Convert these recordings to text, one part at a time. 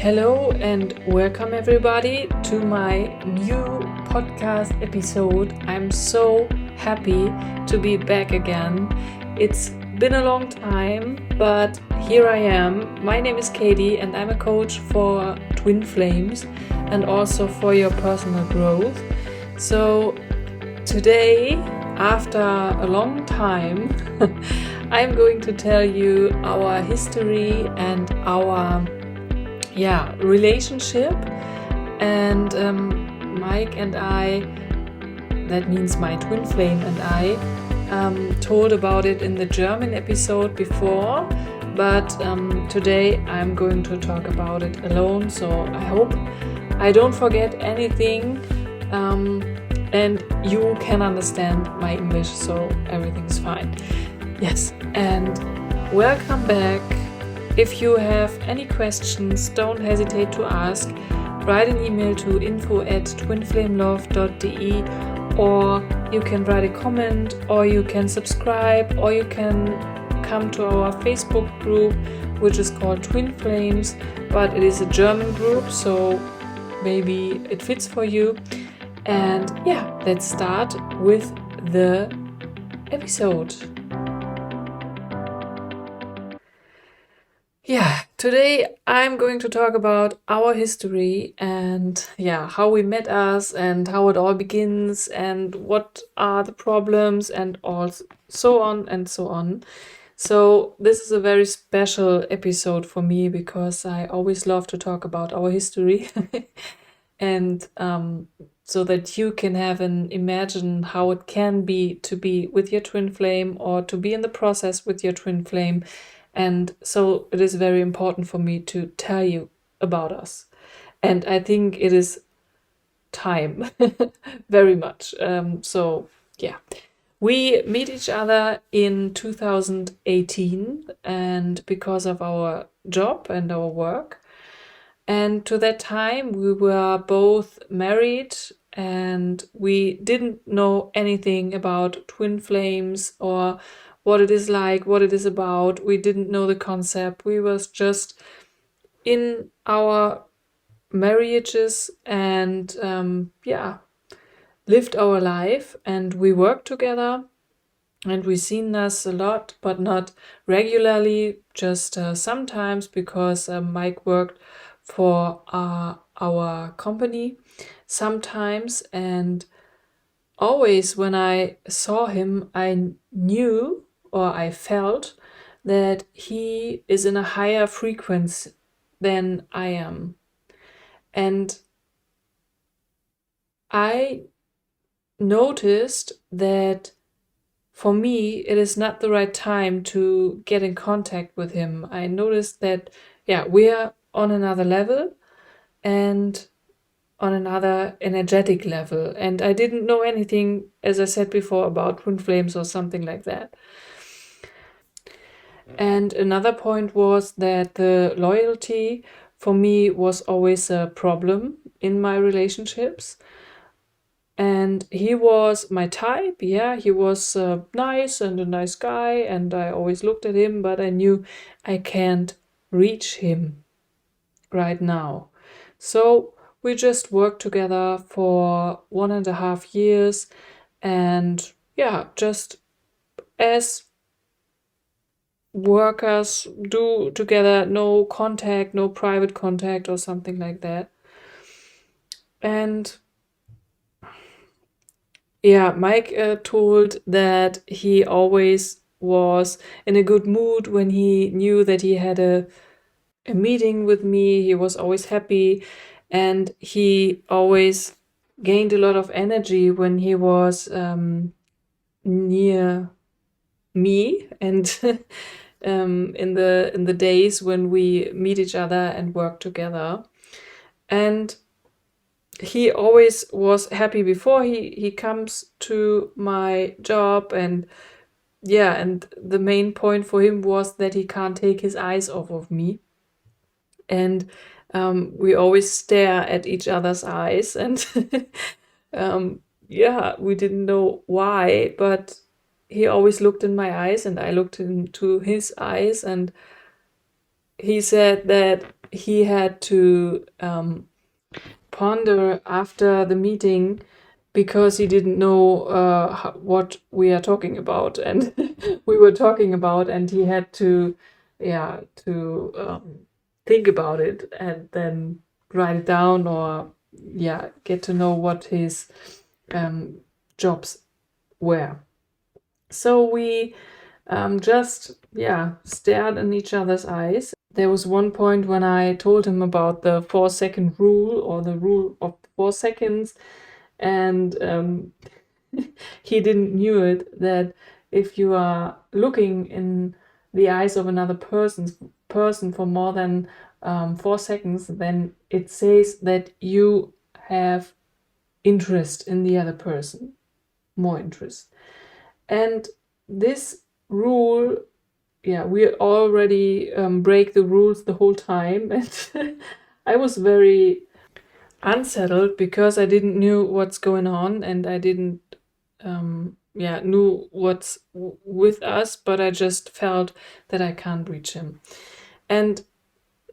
Hello and welcome everybody to my new podcast episode. I'm so happy to be back again. It's been a long time, but here I am. My name is Cathi and I'm a coach for twin flames and also for your personal growth. So today, after a long time, I'm going to tell you our history and our relationship. And Mike and I, that means my twin flame and I, told about it in the German episode before, but today I'm going to talk about it alone. So I hope I don't forget anything and you can understand my English, so everything's fine. Yes, and welcome back. If you have any questions, don't hesitate to ask. Write an email to info@twinflamelove.de, or you can write a comment, or you can subscribe, or you can come to our Facebook group, which is called Twin Flames, but it is a German group, so maybe it fits for you. And let's start with the episode. Today I'm going to talk about our history and how we met us and how it all begins and what are the problems and all so on and so on. So this is a very special episode for me because I always love to talk about our history and so that you can have an imagine how it can be to be with your twin flame or to be in the process with your twin flame. And so it is very important for me to tell you about us. And I think it is time, very much. We meet each other in 2018 and because of our job and our work. And to that time, we were both married and we didn't know anything about twin flames or what it is like, what it is about. We didn't know the concept. We was just in our marriages and lived our life, and we worked together and we seen us a lot, but not regularly, just sometimes because Mike worked for our company sometimes, and always when I saw him, I knew or I felt that he is in a higher frequency than I am. And I noticed that for me, it is not the right time to get in contact with him. I noticed that, we are on another level and on another energetic level. And I didn't know anything, as I said before, about twin flames or something like that. And another point was that the loyalty for me was always a problem in my relationships. And he was my type, he was nice and a nice guy, and I always looked at him, but I knew I can't reach him right now. So we just worked together for 1.5 years and just as workers do together, no contact, no private contact or something like that. And Mike told that he always was in a good mood when he knew that he had a meeting with me. He was always happy and he always gained a lot of energy when he was near me and in the days when we meet each other and work together. And he always was happy before he comes to my job, and and the main point for him was that he can't take his eyes off of me. And we always stare at each other's eyes, and we didn't know why, but he always looked in my eyes and I looked into his eyes, and he said that he had to ponder after the meeting because he didn't know what we are talking about, and we were talking about, and he had to, think about it and then write it down, or get to know what his jobs were. So we just stared in each other's eyes. There was one point when I told him about the 4-second rule, or the rule of 4 seconds, and he didn't knew it, that if you are looking in the eyes of another person for more than 4 seconds, then it says that you have interest in the other person, more interest. And this rule, we already break the rules the whole time, and I was very unsettled because I didn't knew what's going on, and I didn't knew what's with us, but I just felt that I can't reach him. And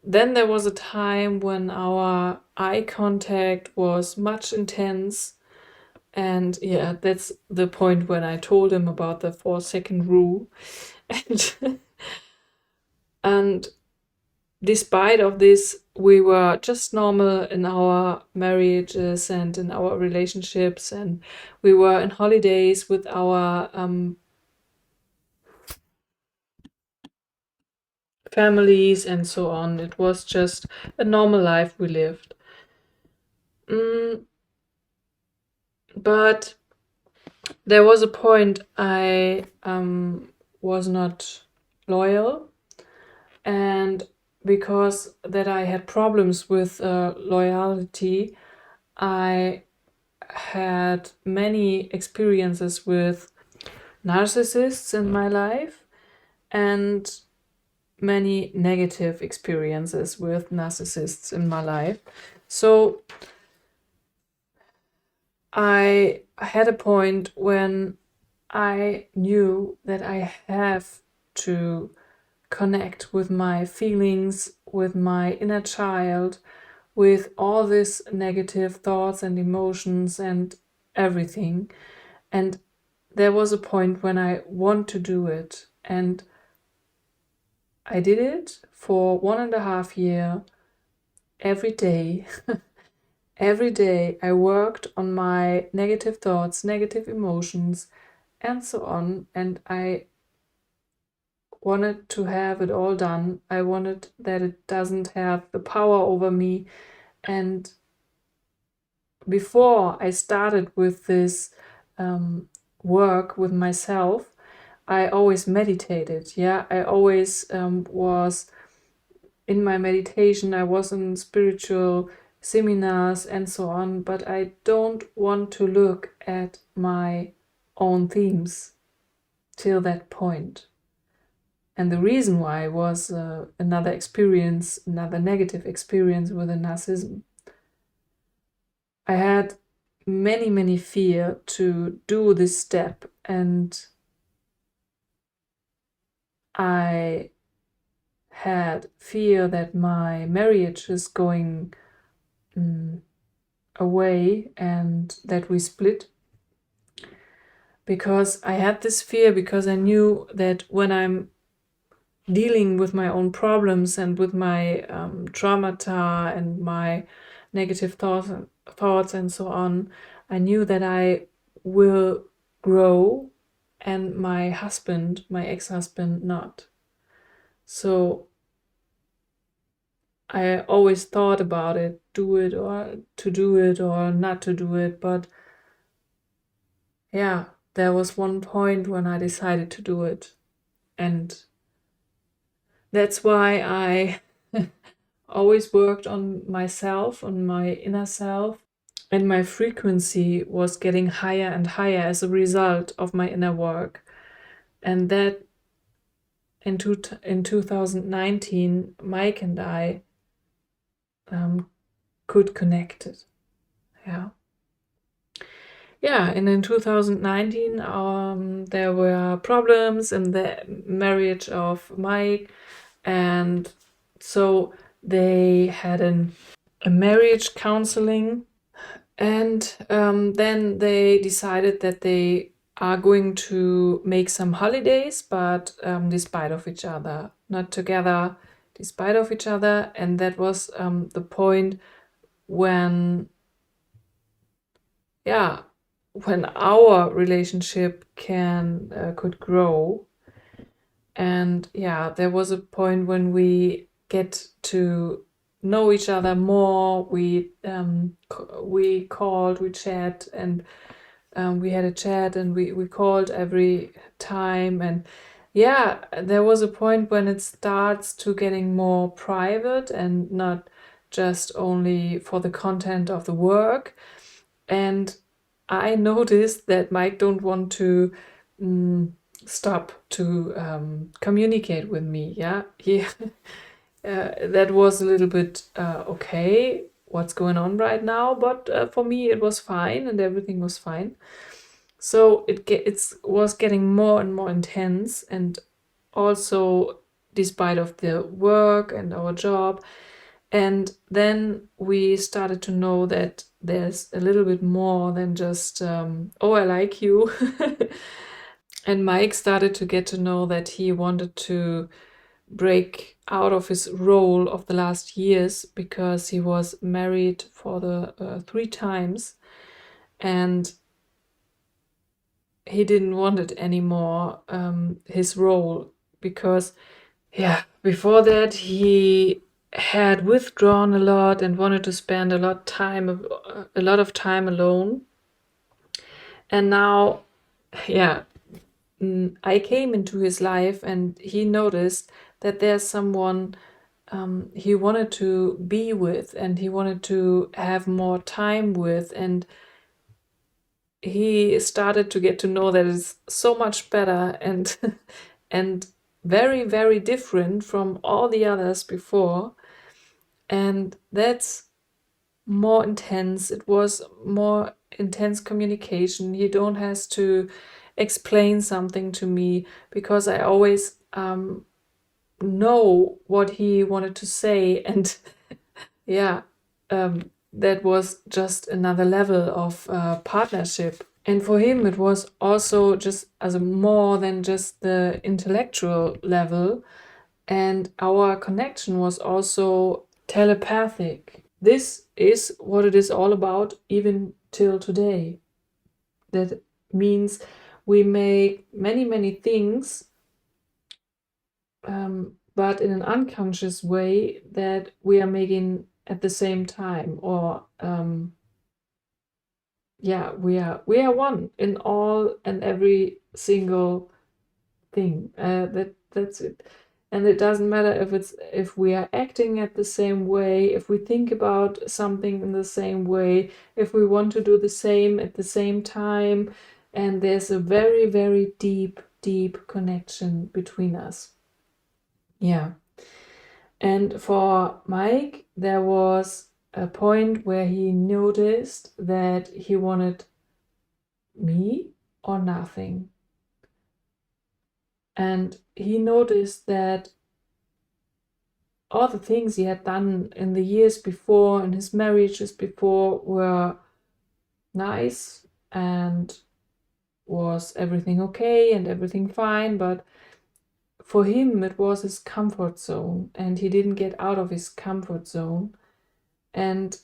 then there was a time when our eye contact was much intense, and that's the point when I told him about the 4-second rule. And despite of this, we were just normal in our marriages and in our relationships, and we were in holidays with our families and so on. It was just a normal life we lived. But there was a point I was not loyal, and because that I had problems with loyalty, I had many experiences with narcissists in my life, and many negative experiences with narcissists in my life. So I had a point when I knew that I have to connect with my feelings, with my inner child, with all these negative thoughts and emotions and everything. And there was a point when I want to do it, and I did it for 1.5 years every day. Every day I worked on my negative thoughts, negative emotions, and so on, and I wanted to have it all done. I wanted that it doesn't have the power over me. And before I started with this work with myself, I always meditated. I always was in my meditation. I was in spiritual seminars and so on, but I don't want to look at my own themes till that point. And the reason why was another experience, another negative experience with a narcissism. I had many fear to do this step, and I had fear that my marriage is going away and that we split, because I had this fear, because I knew that when I'm dealing with my own problems and with my traumata and my negative thoughts and so on, I knew that I will grow and my husband, my ex-husband, not. So I always thought about it, do it or to do it or not to do it, but there was one point when I decided to do it, and that's why I always worked on myself, on my inner self, and my frequency was getting higher and higher as a result of my inner work. And that in 2019, Mike and I could connect it. And in 2019, there were problems in the marriage of Mike, and so they had a marriage counseling, and then they decided that they are going to make some holidays, but despite of each other, not together, despite of each other. And that was the point when, yeah, when our relationship could grow. And yeah, there was a point when we get to know each other more. We called, we chat, and we had a chat, and we called every time. And yeah, there was a point when it starts to getting more private and not just only for the content of the work. And I noticed that Mike don't want to stop to communicate with me. Yeah, he that was a little bit okay, what's going on right now, but for me it was fine and everything was fine. So it was getting more and more intense, and also despite of the work and our job. And then we started to know that there's a little bit more than just, oh, I like you. And Mike started to get to know that he wanted to break out of his role of the last years, because he was married for the 3 times, and he didn't want it anymore, his role, because yeah, before that he had withdrawn a lot and wanted to spend a lot of time alone. And now, yeah, I came into his life, and he noticed that there's someone he wanted to be with, and he wanted to have more time with. And he started to get to know that it's so much better and and very, very different from all the others before. And that's more intense. It was more intense communication. He don't has to explain something to me, because I always know what he wanted to say. And yeah, that was just another level of partnership. And for him, it was also just as a more than just the intellectual level. And our connection was also telepathic. This is what it is all about, even till today. That means we make many, many things, but in an unconscious way, that we are making at the same time. Or yeah, we are one in all and every single thing. That's it. And it doesn't matter if we are acting at the same way, if we think about something in the same way, if we want to do the same at the same time. And there's a very, very deep, deep connection between us. Yeah. And for Mike, there was a point where he noticed that he wanted me or nothing. And he noticed that all the things he had done in the years before, in his marriages before, were nice, and was everything okay and everything fine. But for him, it was his comfort zone, and he didn't get out of his comfort zone. And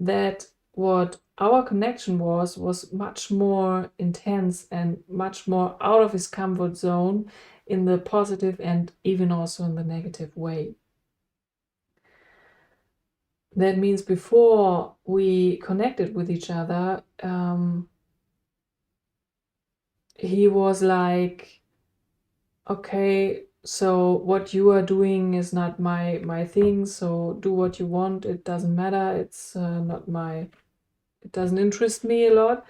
that what our connection was much more intense and much more out of his comfort zone, in the positive and even also in the negative way. That means before we connected with each other, he was like, okay, so what you are doing is not my thing, so do what you want, it doesn't matter, it's not it doesn't interest me a lot.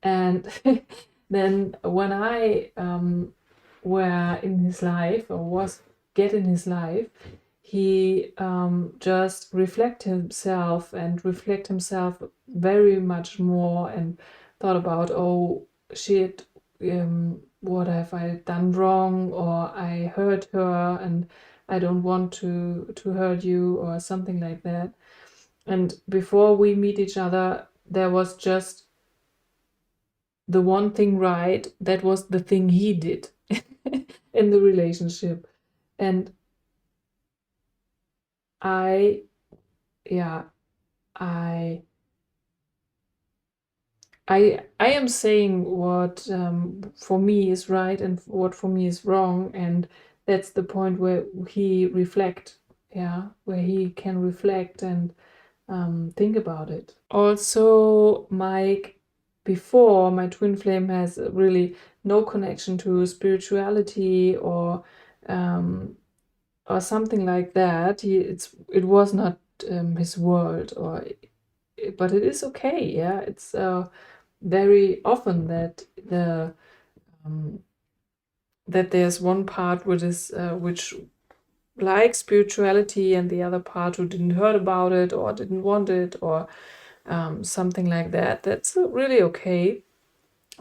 And then when I were in his life, or was get in his life, he just reflect himself very much more, and thought about, oh shit, what have I done wrong, or I hurt her, and I don't want to hurt you or something like that. And before we meet each other, there was just the one thing right. That was the thing he did in the relationship. And I, yeah, I I am saying what for me is right and what for me is wrong, and that's the point where he reflect, yeah, where he can reflect and think about it. Also, Mike, before, my twin flame has really no connection to spirituality um, or something like that. It was not his world, but it is okay. Yeah, it's very often um, that there's one part which likes spirituality and the other part who didn't heard about it or didn't want it or something like that. That's really okay.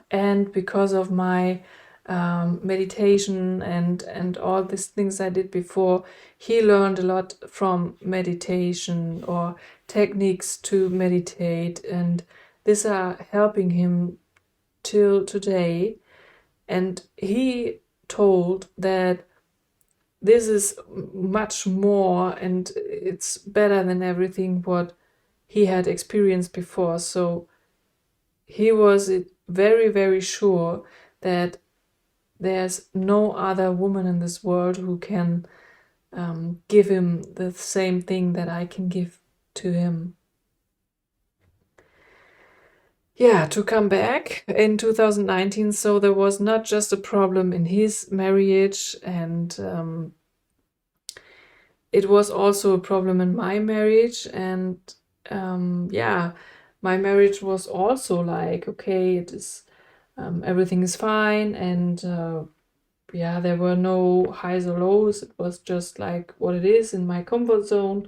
And because of my meditation and all these things I did before, he learned a lot from meditation or techniques to meditate, and these are helping him till today. And he told that this is much more and it's better than everything what he had experienced before. So he was very, very sure that there's no other woman in this world who can give him the same thing that I can give to him. Yeah, to come back in 2019, so there was not just a problem in his marriage, and it was also a problem in my marriage. And yeah, my marriage was also like, okay, it is everything is fine, and yeah, there were no highs or lows. It was just like what it is in my comfort zone.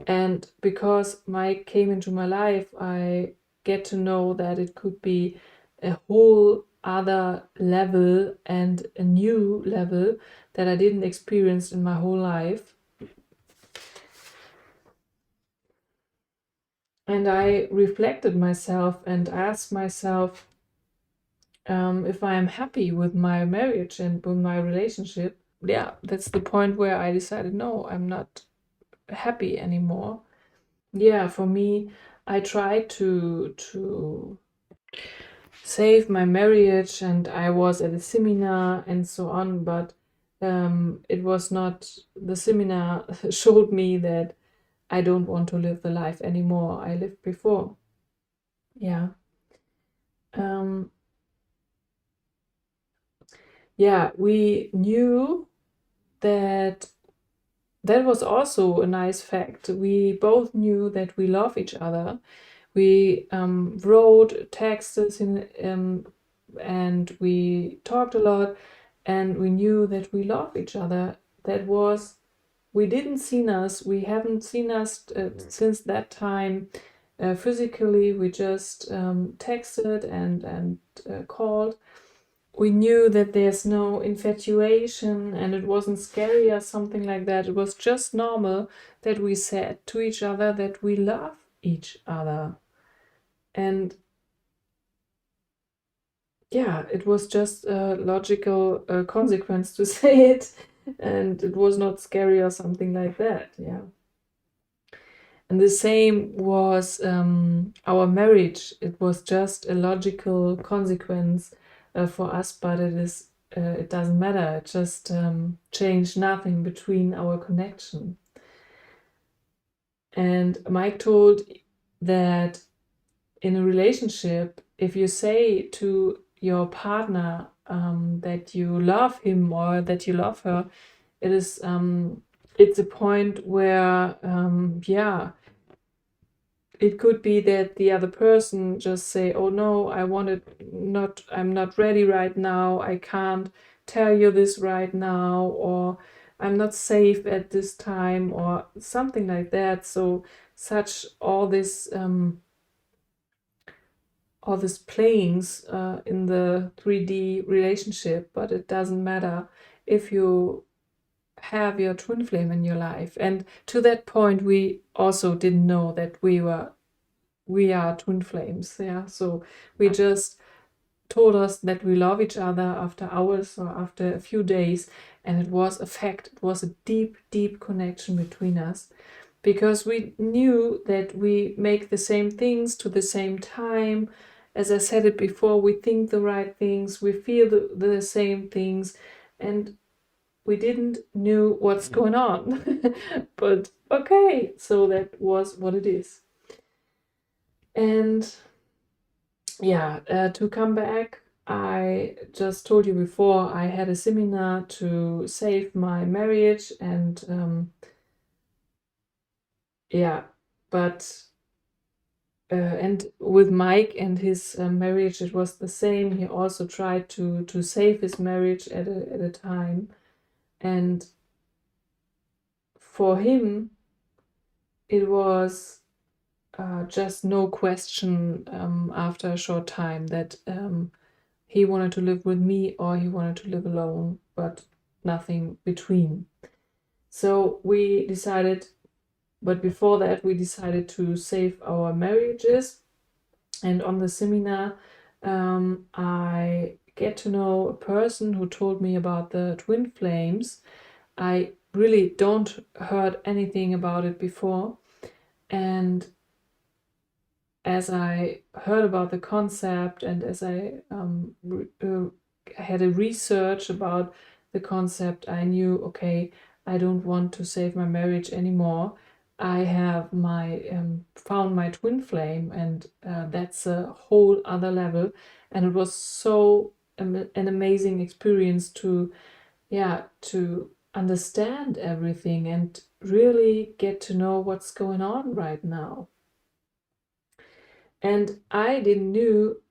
And because Mike came into my life, I get to know that it could be a whole other level and a new level that I didn't experience in my whole life. And I reflected myself and asked myself if I am happy with my marriage and with my relationship. Yeah, that's the point where I decided, no, I'm not happy anymore. Yeah, for me, I tried to save my marriage, and I was at a seminar and so on, but it was not, the seminar showed me that I don't want to live the life anymore I lived before. Yeah. Um, yeah, we knew that that was also a nice fact. We both knew that we love each other. We wrote texts and we talked a lot, and we knew that we love each other. That was, we haven't seen us since that time physically. We just texted and called. We knew that there's no infatuation and it wasn't scary or something like that. It was just normal that we said to each other that we love each other. And yeah, it was just a logical consequence to say it, and it was not scary or something like that. Yeah. And the same was our marriage. It was just a logical consequence for us, but it doesn't matter. It just changed nothing between our connection. And Mike told that in a relationship, if you say to your partner that you love him or that you love her, it's a point where yeah, it could be that the other person just say, oh no, I'm not ready right now, I can't tell you this right now, or I'm not safe at this time, or something like that. So such all these playings in the 3D relationship, but it doesn't matter if you have your twin flame in your life. And to that point, we also didn't know that we are twin flames. Yeah, so we just told us that we love each other after hours or after a few days, and it was a fact. It was a deep, deep connection between us, because we knew that we make the same things to the same time. As I said it before, we think the right things, we feel the same things, and we didn't knew what's going on. But okay, so that was what it is. And yeah, to come back, I just told you before, I had a seminar to save my marriage, and yeah, but and with Mike and his marriage, it was the same. He also tried to save his marriage at a time, and for him, it was just no question after a short time that he wanted to live with me or he wanted to live alone, but nothing between. So we decided, but before that, we decided to save our marriages. And on the seminar, I get to know a person who told me about the twin flames. I really don't heard anything about it before. And as I heard about the concept, and as I had a research about the concept, I knew, okay, I don't want to save my marriage anymore. I have found my twin flame, and that's a whole other level. And it was so an amazing experience to understand everything and really get to know what's going on right now. And I didn't knew,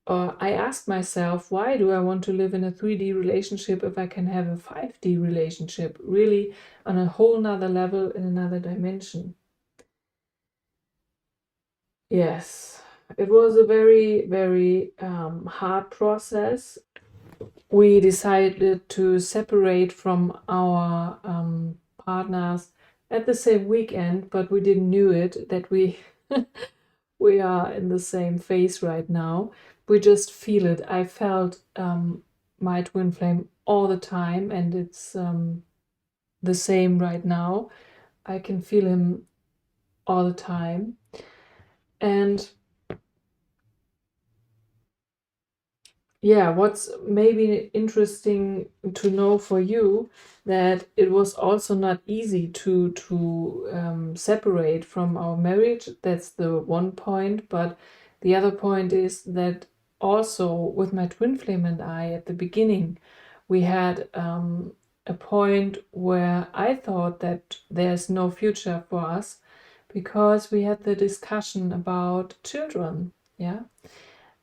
or I asked myself, why do I want to live in a 3D relationship if I can have a 5D relationship, really on a whole nother level, in another dimension? Yes, it was a very, very hard process. We decided to separate from our partners at the same weekend, but we didn't knew it that we we are in the same phase right now. We just feel it. I felt my twin flame all the time, and it's the same right now. I can feel him all the time. And yeah, what's maybe interesting to know for you, that it was also not easy to separate from our marriage. That's the one point. But the other point is that also with my twin flame and I, at the beginning, we had a point where I thought that there's no future for us, because we had the discussion about children. Yeah.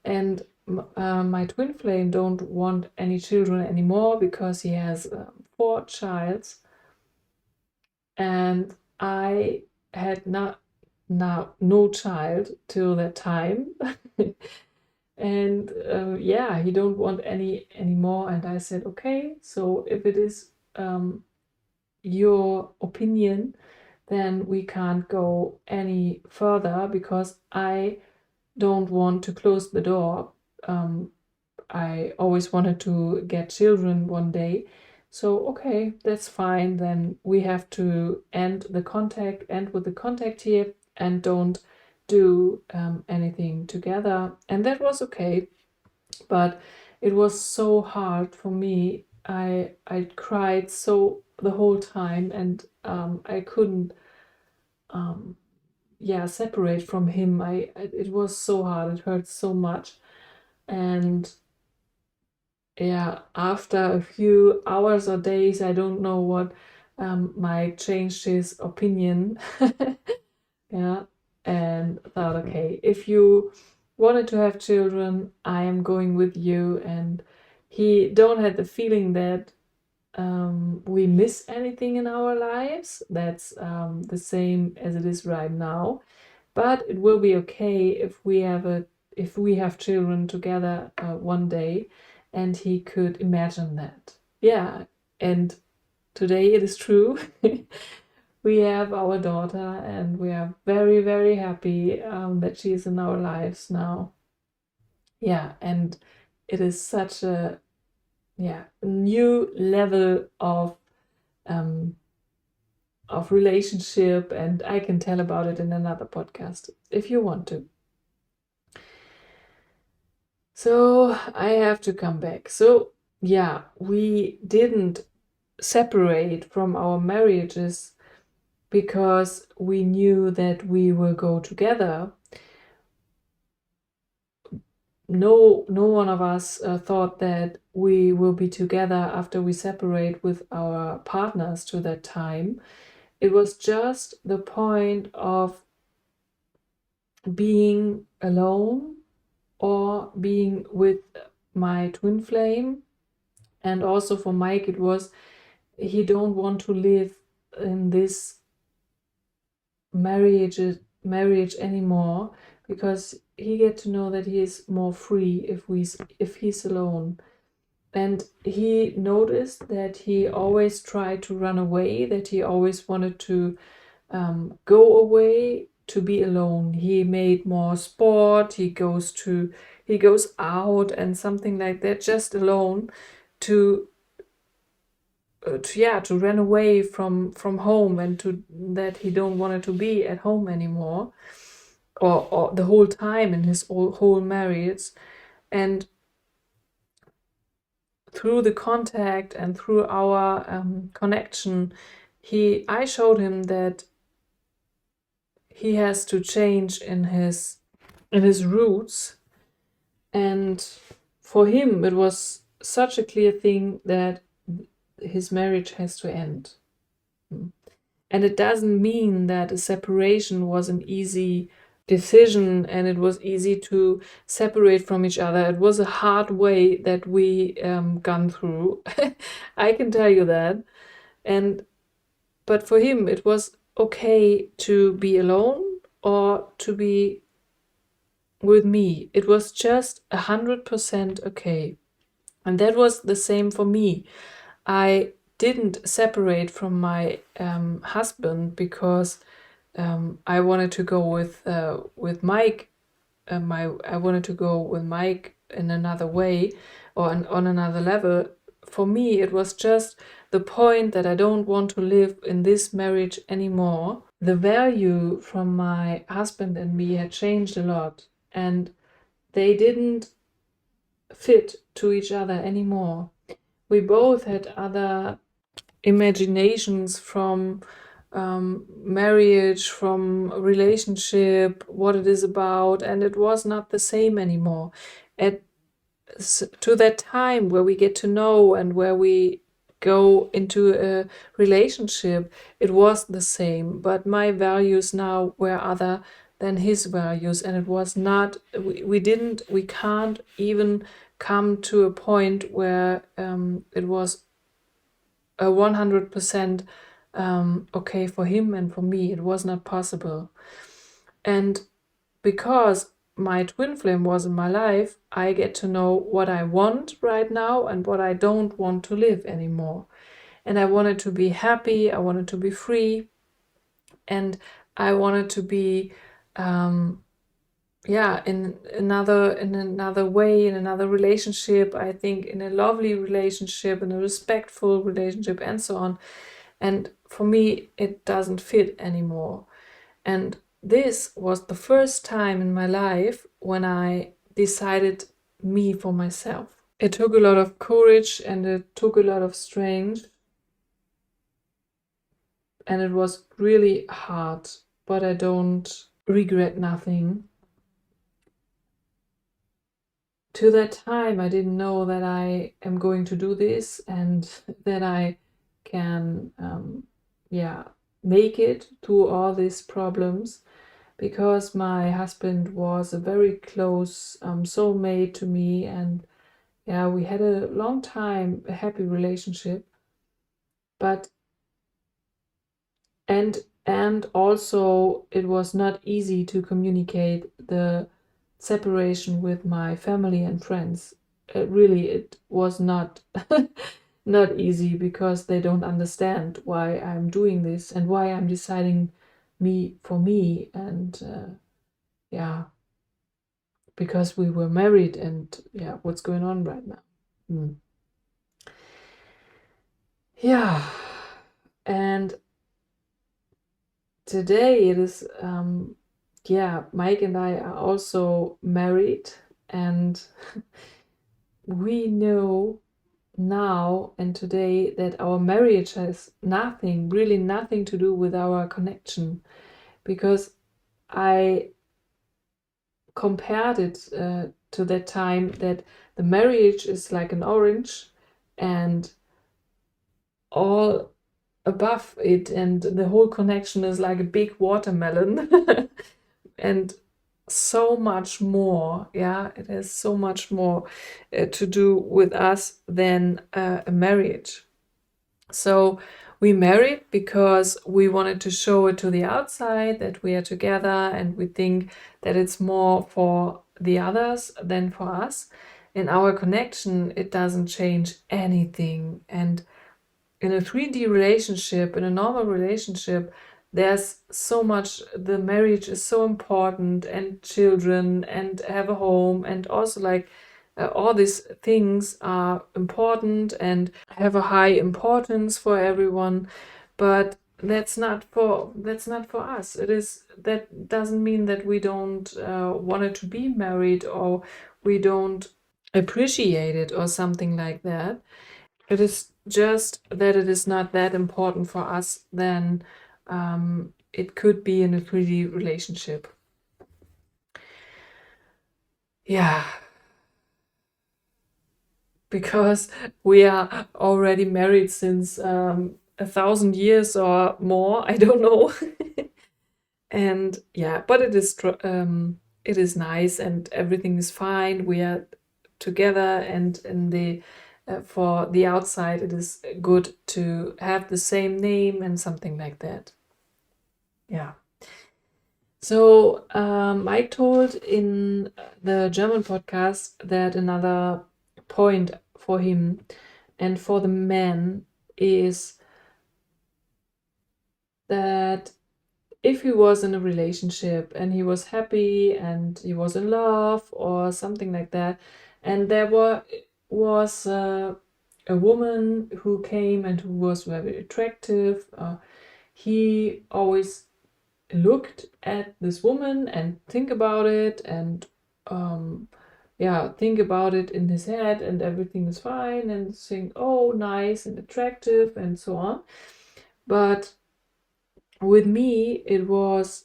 And my twin flame don't want any children anymore, because he has 4 childs, and I had no child till that time. And yeah, he don't want any anymore. And I said, okay, so if it is your opinion, then we can't go any further, because I don't want to close the door. I always wanted to get children one day. So, okay, that's fine. Then we have to end with the contact here, and don't do anything together. And that was okay. But it was so hard for me. I cried so the whole time, and I couldn't separate from him. It was so hard. It hurt so much. And yeah, after a few hours or days, I don't know what, Mike changed his opinion. Yeah, and thought, okay, if you wanted to have children, I am going with you. And he don't had the feeling that we miss anything in our lives. That's the same as it is right now. But it will be okay if we have children together one day. And he could imagine that. Yeah, and today it is true. We have our daughter, and we are very, very happy that she is in our lives now. Yeah, and it is such a new level of relationship, and I can tell about it in another podcast if you want to. So I have to come back. So yeah, we didn't separate from our marriages because we knew that we will go together. No one of us thought that we will be together after we separate with our partners to that time. It was just the point of being alone or being with my twin flame. And also for Mike, it was he don't want to live in this marriage anymore, because he get to know that he is more free if he's alone. And he noticed that he always tried to run away, that he always wanted to go away to be alone. He made more sport, he goes out and something like that, just alone, to run away from home, and to that he don't want to be at home anymore, or the whole time in his whole marriage. And through the contact and through our connection, I showed him that he has to change in his roots. And for him it was such a clear thing that his marriage has to end. And it doesn't mean that a separation was an easy decision and it was easy to separate from each other. It was a hard way that we gone through. I can tell you that. But for him it was okay to be alone or to be with me. It was just 100% okay. And that was the same for me. I didn't separate from my husband because I wanted to go with Mike. I wanted to go with Mike in another way or on another level. For me, it was just the point that I don't want to live in this marriage anymore. The value from my husband and me had changed a lot, and they didn't fit to each other anymore. We both had other imaginations from marriage, from relationship, what it is about, and it was not the same anymore. To that time where we get to know and where we go into a relationship, it was the same, but my values now were other than his values, and it was not, we can't even come to a point where it was a 100% okay for him and for me. It was not possible. And because my twin flame was in my life, I get to know what I want right now and what I don't want to live anymore. And I wanted to be happy, I wanted to be free, and I wanted to be in another way, in another relationship. I think in a lovely relationship, in a respectful relationship, and so on. And for me, it doesn't fit anymore. And this was the first time in my life when I decided me for myself. It took a lot of courage and it took a lot of strength. And it was really hard, but I don't regret nothing. To that time, I didn't know that I am going to do this and that I can, make it through all these problems, because my husband was a very close soulmate to me, and we had a long time, a happy relationship. But and also it was not easy to communicate the separation with my family and friends. It was not not easy, because they don't understand why I'm doing this and why I'm deciding for me, and yeah, because we were married, and yeah, what's going on right now. Yeah, and today it is, yeah, Mike and I are also married, and we know now and today that our marriage has nothing, really nothing to do with our connection, because I compared it to that time, that the marriage is like an orange, and all above it and the whole connection is like a big watermelon. And so much more, yeah, it has so much more to do with us than a marriage. So we married because we wanted to show it to the outside that we are together, and we think that it's more for the others than for us. In our connection, it doesn't change anything. And in a 3D relationship, in a normal relationship, there's so much, the marriage is so important, and children, and have a home, and also like all these things are important and have a high importance for everyone. But that's not for us. That doesn't mean that we don't want it to be married, or we don't appreciate it, or something like that. It is just that it is not that important for us, then it could be in a 3D relationship. Yeah, because we are already married since 1,000 years or more, I don't know. And yeah, but it is nice, and everything is fine. We are together, and in the for the outside, it is good to have the same name and something like that. Yeah. So Mike told in the German podcast that another point for him and for the man is that if he was in a relationship and he was happy and he was in love or something like that, and there was a woman who came and who was very attractive, he always looked at this woman and think about it, and yeah, think about it in his head, and everything is fine, and think, oh, nice and attractive and so on. But with me, it was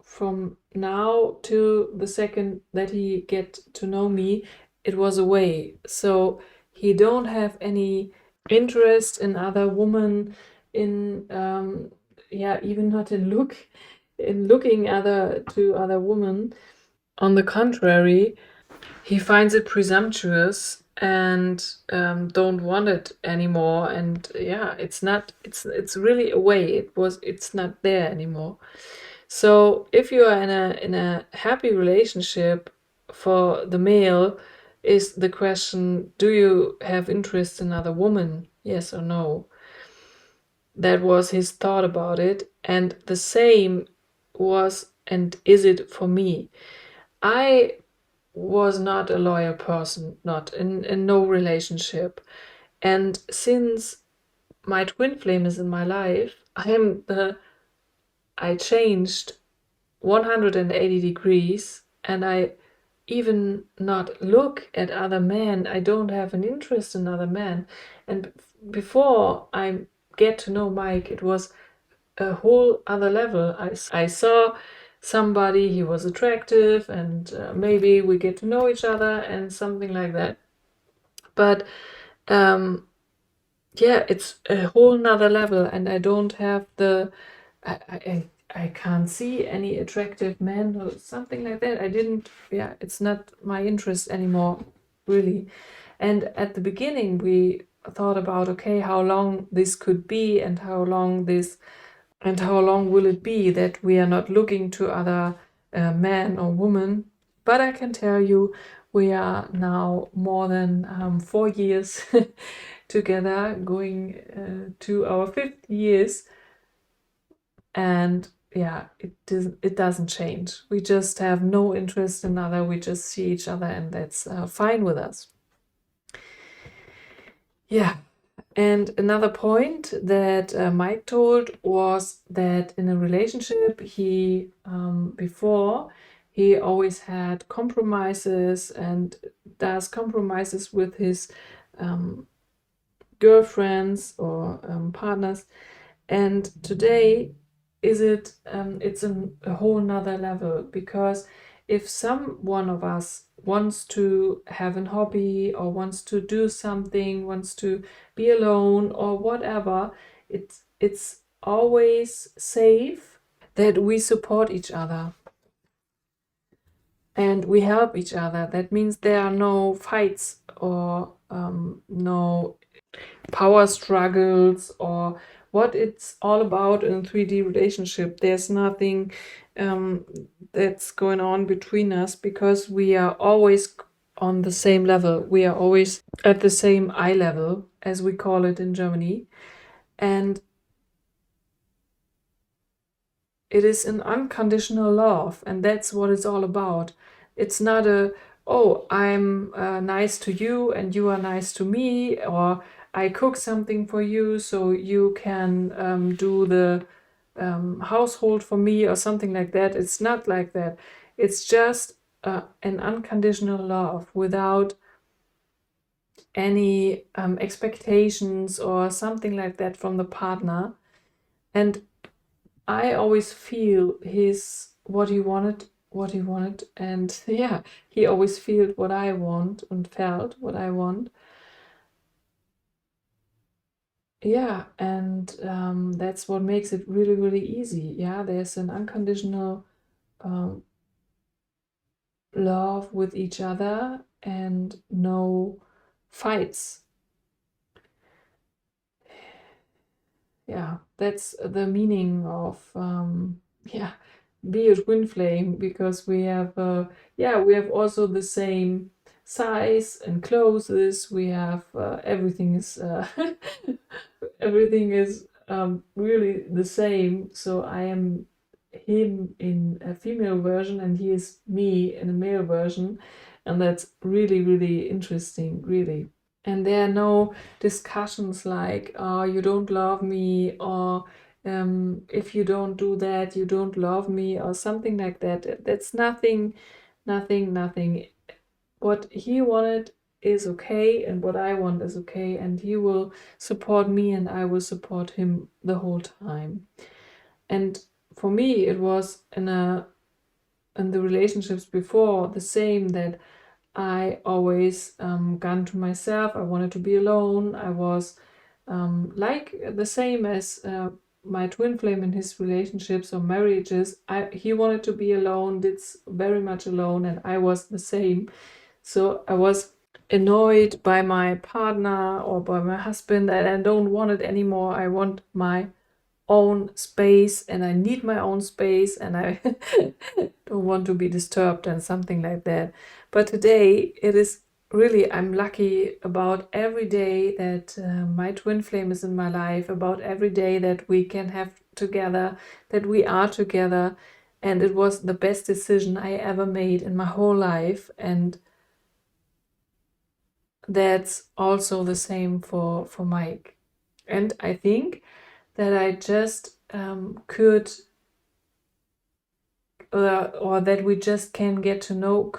from now to the second that he get to know me, it was away. So he don't have any interest in other women, in yeah, even not in looking to other women. On the contrary, he finds it presumptuous, and don't want it anymore. And yeah, it's really away. It's not there anymore. So if you are in a happy relationship, for the male is the question, do you have interest in another woman? Yes or no? That was his thought about it. And the same was and is it for me. I was not a loyal person, not in no relationship. And since my twin flame is in my life, I changed 180 degrees, and I even not look at other men. I don't have an interest in other men. And before I get to know Mike, it was a whole other level. I saw somebody, he was attractive, and maybe we get to know each other and something like that. But yeah, it's a whole nother level, and I don't have I can't see any attractive men or something like that. Yeah, it's not my interest anymore, really. And at the beginning, we thought about, okay, how long this could be, and how long will it be that we are not looking to other men or women. But I can tell you, we are now more than 4 years together, going to our 5th years, and yeah, it doesn't change. We just have no interest in other. We just see each other, and that's fine with us. Yeah. And another point that Mike told was that in a relationship, before he always had compromises and does compromises with his girlfriends or partners. And today it's a whole nother level, because if one of us wants to have a hobby or wants to do something, wants to be alone or whatever, it's always safe that we support each other and we help each other. That means there are no fights or no power struggles or what it's all about in a 3D relationship. There's nothing that's going on between us, because we are always on the same level. We are always at the same eye level, as we call it in Germany. And it is an unconditional love, and that's what it's all about. It's not oh, I'm nice to you and you are nice to me, or I cook something for you so you can do the household for me or something like that. It's not like that. It's just an unconditional love without any expectations or something like that from the partner. And I always feel what he wanted, and yeah, he always felt what I want and felt what I want. Yeah, and that's what makes it really, really easy. Yeah, there's an unconditional um, love with each other and no fights. Yeah, that's the meaning of yeah, be a twin flame, because we have we have also the same size and clothes. We have everything is everything is really the same. So I am him in a female version and he is me in a male version, and that's really, really interesting, really. And there are no discussions like, oh, you don't love me, or if you don't do that, you don't love me, or something like that. That's nothing, nothing, nothing. What he wanted is okay, and what I want is okay, and he will support me and I will support him the whole time. And for me, it was in the relationships before the same, that I always gone to myself. I wanted to be alone. I was like the same as my twin flame in his relationships or marriages. He wanted to be alone, did very much alone, and I was the same. So I was annoyed by my partner or by my husband, and I don't want it anymore. I want my own space, and I need my own space, and I don't want to be disturbed and something like that. But today it is really, I'm lucky about every day that my twin flame is in my life, about every day that we can have together, that we are together. And it was the best decision I ever made in my whole life. And that's also the same for Mike. And I think that I just could, or that we just can get to know,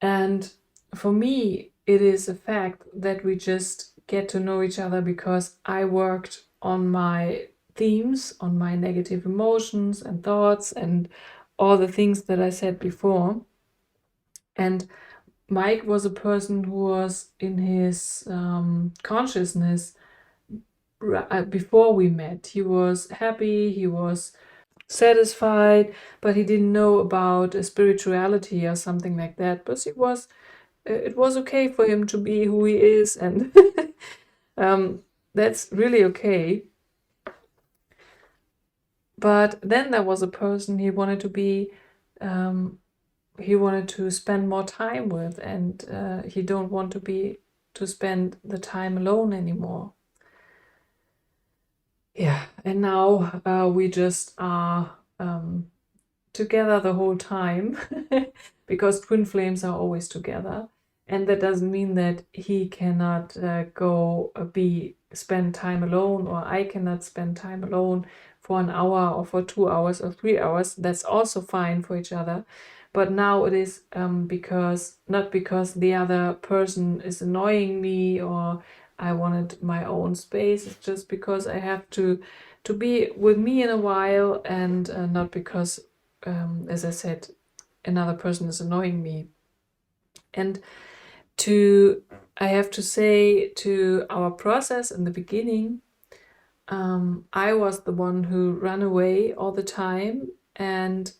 and for me it is a fact that we just get to know each other, because I worked on my themes, on my negative emotions and thoughts and all the things that I said before. And Mike was a person who was in his consciousness before we met. He was happy, he was satisfied, but he didn't know about spirituality or something like that. But it was okay for him to be who he is, and that's really okay. But then there was a person he wanted to be he wanted to spend more time with, and he don't want to spend the time alone anymore. Yeah, and now we just are together the whole time because twin flames are always together. And that doesn't mean that he cannot spend time alone, or I cannot spend time alone for an hour or for 2 hours or 3 hours. That's also fine for each other. But now it is not because the other person is annoying me or I wanted my own space. It's just because I have to be with me in a while, and not because, as I said, another person is annoying me. And I have to say, to our process in the beginning, I was the one who ran away all the time, and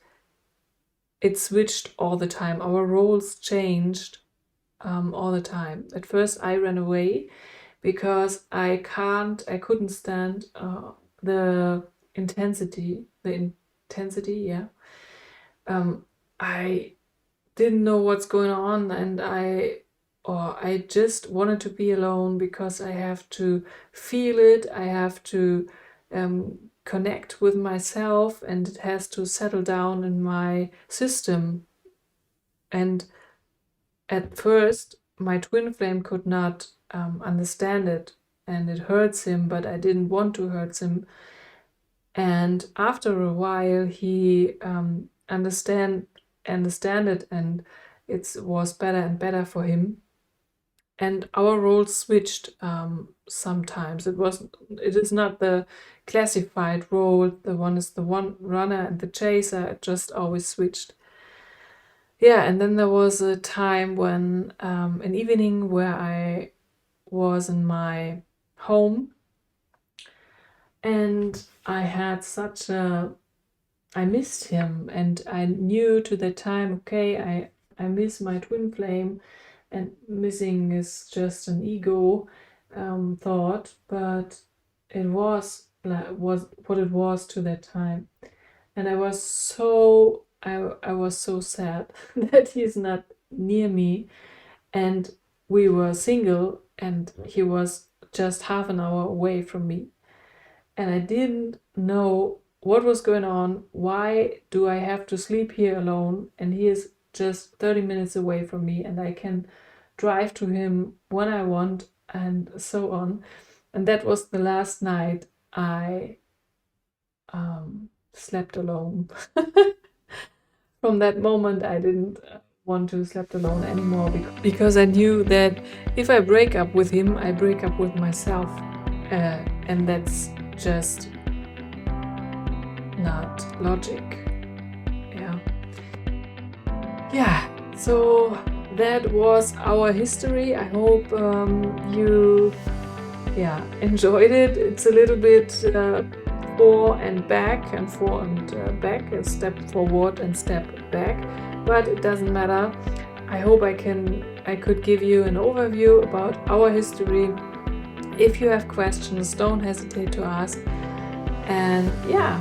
it switched all the time. Our roles changed all the time. At first I ran away because I couldn't stand the intensity, yeah. I didn't know what's going on, and I just wanted to be alone because I have to feel it. I have to connect with myself, and it has to settle down in my system. And at first, my twin flame could not understand it, and it hurts him, but I didn't want to hurt him. And after a while, he understand it, and it was better and better for him. And our roles switched sometimes. It is not the classified role. The one is the one runner and the chaser. It just always switched. Yeah, and then there was a time when an evening where I was in my home, and I missed him, and I knew to that time, okay, I miss my twin flame, and missing is just an ego thought, but it was what it was to that time. And I was so sad that he's not near me, and we were single, and he was just half an hour away from me, and I didn't know what was going on. Why do I have to sleep here alone, and he is just 30 minutes away from me, and I can drive to him when I want, and so on. And that was the last night I slept alone. From that moment, I didn't want to sleep alone anymore, because I knew that if I break up with him, I break up with myself, and that's just not logic. Yeah, so that was our history. I hope you enjoyed it. It's a little bit forward and back, a step forward and step back, but it doesn't matter. I hope I could give you an overview about our history. If you have questions, don't hesitate to ask. And yeah,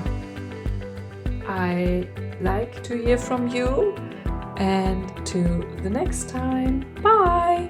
I like to hear from you, and to the next time. Bye!